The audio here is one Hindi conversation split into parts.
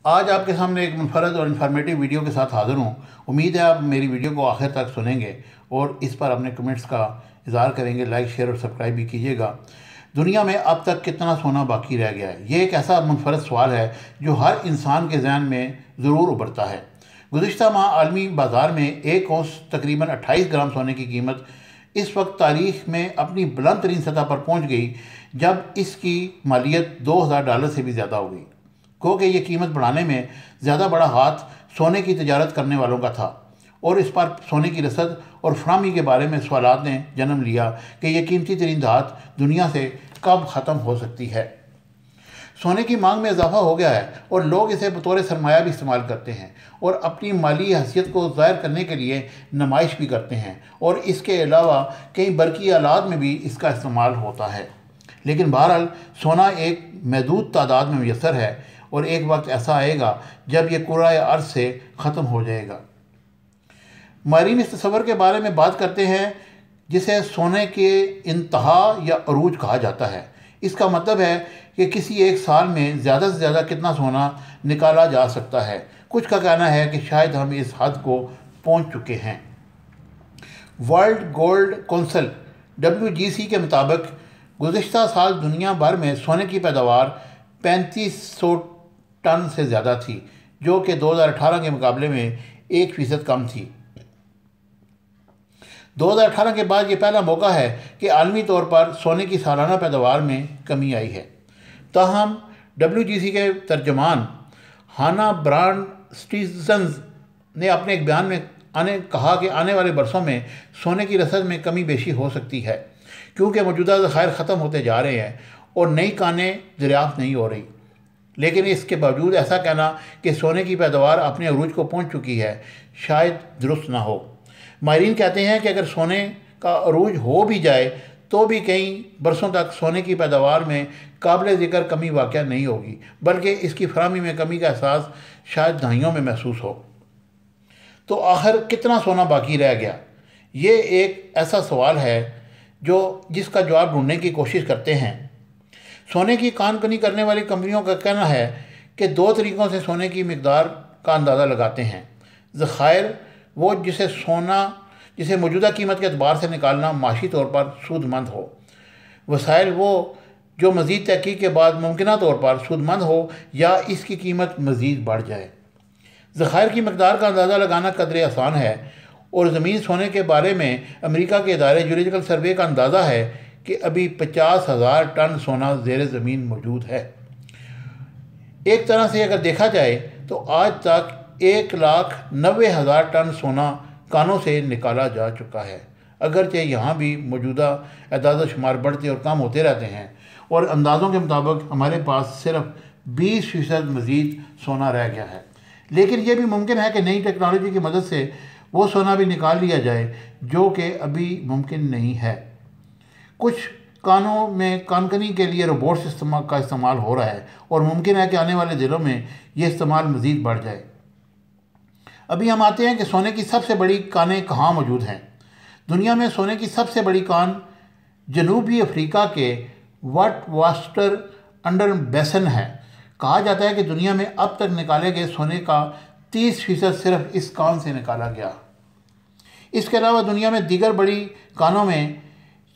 आज आपके सामने एक मुनफरद और इन्फॉर्मेटिव वीडियो के साथ हाज़िर हूँ। उम्मीद है आप मेरी वीडियो को आखिर तक सुनेंगे और इस पर अपने कमेंट्स का इज़हार करेंगे। लाइक, शेयर और सब्सक्राइब भी कीजिएगा। दुनिया में अब तक कितना सोना बाकी रह गया है, ये एक ऐसा मुनफरद सवाल है जो हर इंसान के जहन में ज़रूर उभरता है। गुज़िश्ता माह आलमी बाज़ार में एक औंस तकरीबन 28 ग्राम सोने की कीमत इस वक्त तारीख में अपनी बुलंद तरीन सतह पर पहुँच गई जब इसकी मालियत $2000 से भी ज़्यादा हो गई। क्योंकि ये कीमत बढ़ाने में ज़्यादा बड़ा हाथ सोने की तजारत करने वालों का था और इस पर सोने की रसद और फराहमी के बारे में सवालात ने जन्म लिया कि यह कीमती तरीन धात दुनिया से कब ख़त्म हो सकती है। सोने की मांग में इजाफा हो गया है और लोग इसे बतौर सरमाया भी इस्तेमाल करते हैं और अपनी माली हैसियत को ज़ाहिर करने के लिए नुमाइश भी करते हैं और इसके अलावा कई बरकी आलात में भी इसका इस्तेमाल होता है। लेकिन बहरहाल सोना एक महदूद तादाद में मैसर है और एक वक्त ऐसा आएगा जब यह कुर्रा अर्ज़ से ख़त्म हो जाएगा। माहिरीन इस तस्वर के बारे में बात करते हैं जिसे सोने के इंतहा या अरूज कहा जाता है। इसका मतलब है कि किसी एक साल में ज़्यादा से ज़्यादा कितना सोना निकाला जा सकता है। कुछ का कहना है कि शायद हम इस हद को पहुंच चुके हैं। वर्ल्ड गोल्ड कौंसिल WGC के मुताबिक गुज़िश्ता साल दुनिया भर में सोने की पैदावार 3500 टन से ज़्यादा थी, जो कि 2018 के मुकाबले में 1% कम थी। 2018 के बाद ये पहला मौका है कि आलमी तौर पर सोने की सालाना पैदावार में कमी आई है। ताहम WGC के तर्जमान हाना ब्रांड स्टीजन्स ने अपने एक बयान में कहा कि आने वाले बरसों में सोने की रसद में कमी बेशी हो सकती है क्योंकि मौजूदा ज़खायर ख़त्म होते जा रहे हैं और नई कानें दरियाफ्त नहीं हो रही। लेकिन इसके बावजूद ऐसा कहना कि सोने की पैदावार अपने अरूज को पहुंच चुकी है शायद दुरुस्त ना हो। माहिरीन कहते हैं कि अगर सोने का अरूज हो भी जाए तो भी कई बरसों तक सोने की पैदावार में काबिल ज़िक्र कमी वाक़या नहीं होगी, बल्कि इसकी फराहमी में कमी का एहसास शायद दहाइयों में महसूस हो। तो आखिर कितना सोना बाकी रह गया, ये एक ऐसा सवाल है जिसका जवाब ढूंढने की कोशिश करते हैं। सोने की कानकनी करने वाली कंपनियों का कहना है कि 2 तरीक़ों से सोने की मकदार का अंदाज़ा लगाते हैं। ज़खायर वो जिसे मौजूदा कीमत के अतबार से निकालना माशी तौर पर सूदमंद हो। वसाइल वो जो मज़ीद तहकीक के बाद मुमकिन तौर पर सूदमंद हो या इसकी कीमत मज़ीद बढ़ जाए। ज़खायर की मकदार का अंदाज़ा लगाना कदरे आसान है और ज़मीन सोने के बारे में अमेरिका के इदारे ज्योलॉजिकल सर्वे का अंदाज़ा है कि अभी 50,000 टन सोना ज़ेर ज़मीन मौजूद है। एक तरह से अगर देखा जाए तो आज तक 1,90,000 टन सोना कानों से निकाला जा चुका है। अगरचे यहाँ भी मौजूदा एदाद शुमार बढ़ते और कम होते रहते हैं और अंदाज़ों के मुताबिक हमारे पास सिर्फ 20% मज़ीद सोना रह गया है। लेकिन यह भी मुमकिन है कि नई टेक्नोलॉजी की मदद से वो सोना भी निकाल लिया जाए जो कि अभी मुमकिन नहीं है। कुछ कानों में कानकनी के लिए रोबोट्स का इस्तेमाल हो रहा है और मुमकिन है कि आने वाले दिनों में ये इस्तेमाल मज़ीद बढ़ जाए। अभी हम आते हैं कि सोने की सबसे बड़ी कानें कहाँ मौजूद हैं। दुनिया में सोने की सबसे बड़ी कान जनूबी अफ्रीका के वटवास्टर अंडर बेसन है। कहा जाता है कि दुनिया में अब तक निकाले गए सोने का 30% सिर्फ इस कान से निकाला गया। इसके अलावा दुनिया में दीगर बड़ी कानों में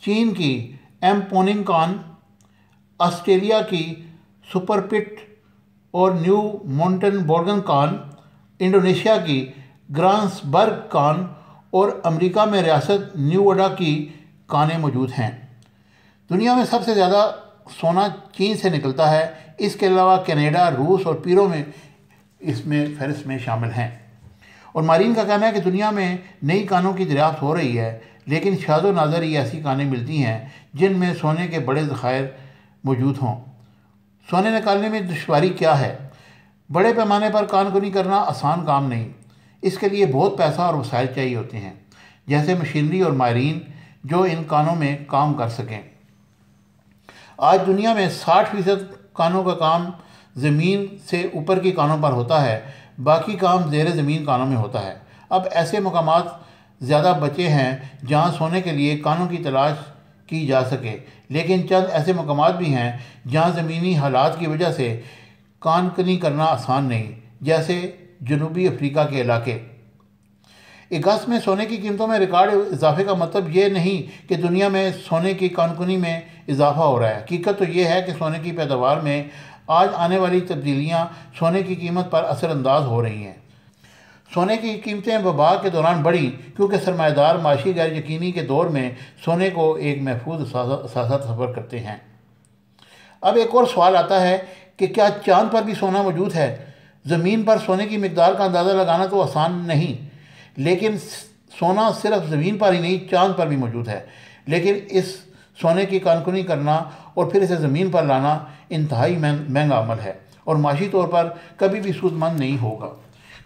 चीन की एम्पोनिंग कान, ऑस्ट्रेलिया की सुपरपिट और न्यू माउंटेन बोर्गन कान, इंडोनेशिया की ग्रांसबर्ग कान और अमेरिका में रियासत न्यूवाडा की कानें मौजूद हैं। दुनिया में सबसे ज़्यादा सोना चीन से निकलता है। इसके अलावा कनाडा, रूस और पीरो में इसमें फहरिस्त में शामिल हैं। और माहिरीन का कहना है कि दुनिया में नई कानों की दरियाफ्त हो रही है, लेकिन शाज़ो नाज़र ये ऐसी कानें मिलती हैं जिनमें सोने के बड़े ज़खायर मौजूद हों। सोने निकालने में दुश्वारी क्या है? बड़े पैमाने पर कानकनी करना आसान काम नहीं। इसके लिए बहुत पैसा और वसाइल चाहिए होते हैं, जैसे मशीनरी और माहिरीन जो इन कानों में काम कर सकें। आज दुनिया में 60% कानों का काम ज़मीन से ऊपर की कानों पर होता है, बाकी काम ज़ेर ज़मीन कानों में होता है। अब ऐसे मकामात ज़्यादा बचे हैं जहाँ सोने के लिए कानों की तलाश की जा सके, लेकिन चंद ऐसे मकामात भी हैं जहाँ ज़मीनी हालात की वजह से कानकनी करना आसान नहीं, जैसे जनूबी अफ्रीका के इलाके। अगस्त में सोने की कीमतों में रिकॉर्ड इजाफे का मतलब ये नहीं कि दुनिया में सोने की कानकुनी में इजाफा हो रहा है। हकीकत तो ये है कि सोने की पैदावार में आज आने वाली तब्दीलियाँ सोने की कीमत पर असरअंदाज हो रही हैं। सोने की कीमतें वबा के दौरान बढ़ी क्योंकि सरमाएदार माशी गैर यकीनी के दौर में सोने को एक महफूज साथ सफ़र करते हैं। अब एक और सवाल आता है कि क्या चाँद पर भी सोना मौजूद है? ज़मीन पर सोने की मकदार का अंदाज़ा लगाना तो आसान नहीं, लेकिन सोना सिर्फ ज़मीन पर ही नहीं, चाँद पर भी मौजूद है। लेकिन इस सोने की कानकुनी करना और फिर इसे ज़मीन पर लाना इंतहाई महंगा अमल है और माशी तौर पर कभी भी सूदमंद नहीं होगा।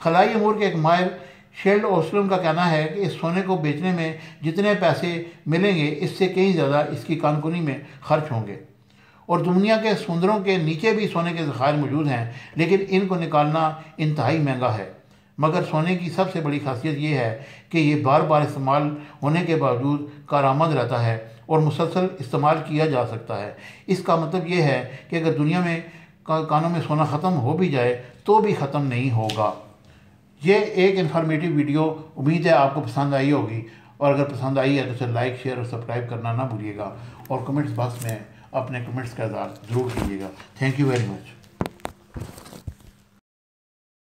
खलाई अमूर के एक माहिर शेल्ड ओस्लम का कहना है कि इस सोने को बेचने में जितने पैसे मिलेंगे इससे कहीं ज़्यादा इसकी कानकुनी में खर्च होंगे। और दुनिया के समुंदरों के नीचे भी सोने के ज़खायर मौजूद हैं, लेकिन इनको निकालना इंतहाई महंगा है। मगर सोने की सबसे बड़ी खासियत ये है कि ये बार बार इस्तेमाल होने के बावजूद कारामद रहता है और मुसलसल इस्तेमाल किया जा सकता है। इसका मतलब ये है कि अगर दुनिया में कानों में सोना ख़त्म हो भी जाए तो भी ख़त्म नहीं होगा। ये एक इन्फॉर्मेटिव वीडियो, उम्मीद है आपको पसंद आई होगी, और अगर पसंद आई है तो उसे लाइक, शेयर और सब्सक्राइब करना ना भूलिएगा और कमेंट्स बॉक्स में अपने कमेंट्स का इज़हार ज़रूर कीजिएगा। Thank you very much.